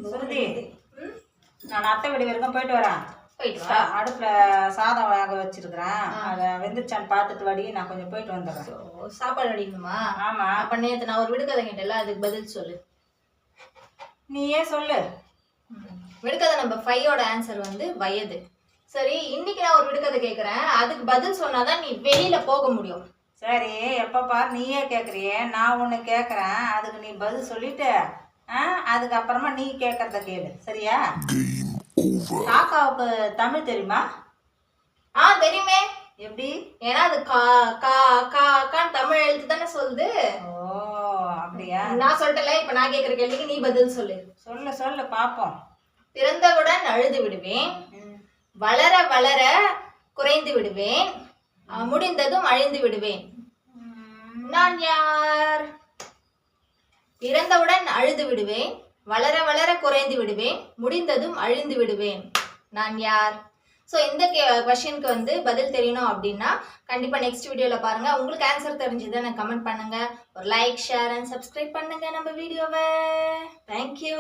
சுருதி, நான் அத்தை வீடு வரைக்கும் போயிட்டு வரேன். போயிட்டு வா. அடுப்பில் சாதம் வேக வச்சிருக்கிறேன். அதை வெந்துச்சான்னு பார்த்துட்டு வாடி, நான் கொஞ்சம் போயிட்டு வந்துடுறேன். சாப்பாடு அடிக்கணுமா? ஆமாம். அப்போ நேற்று நான் ஒரு விடுகதை கேட்டேன்ல, அதுக்கு பதில் சொல்லு. நீயே சொல்லு. விடுகதை நம்பர் 5ஓட ஆன்சர் வந்து வயது. சரி, இன்னைக்கு நான் ஒரு விடுகதை கேட்குறேன், அதுக்கு பதில் சொன்னாதான் நீ வெளியில போக முடியும். சரி, எப்போ பார் நீயே கேட்குறியே, நான் ஒன்று கேட்குறேன், அதுக்கு நீ பதில் சொல்லிட்டு அதுக்கப்புறமா நீ கேட்கறத கேளு, சரியா? காக்காவுக்கு தமிழ் தெரியுமா? தெரியுமே. எப்படி? ஏன்னா அது கா கா கா கான்னு தமிழ் எழுத்து தானே சொல்லுது. ஓ, அப்படியா? நான் சொல்லிட்டல, இப்ப நான் கேட்குற கேள்விக்கு நீ பதில் சொல்லு. சொல்லு சொல்லு பாப்போம். பிறந்தவுடன் அழுது விடுவேன், வளர வளர குறைந்து விடுவேன், முடிந்ததும் அழிந்து விடுவேன். நான் யார்? பிறந்தவுடன் அழுது விடுவேன், வளர வளர குறைந்து விடுவேன், முடிந்ததும் அழிந்து விடுவேன். நான் யார்? ஸோ இந்த கொஸ்டினுக்கு வந்து பதில் தெரியணும் அப்படின்னா கண்டிப்பாக நெக்ஸ்ட் வீடியோவில் பாருங்கள். உங்களுக்கு ஆன்சர் தெரிஞ்சது எனக்கு கமெண்ட் பண்ணுங்கள். ஒரு லைக், ஷேர் அண்ட் சப்ஸ்கிரைப் பண்ணுங்கள் நம்ம வீடியோவை. தேங்க்யூ.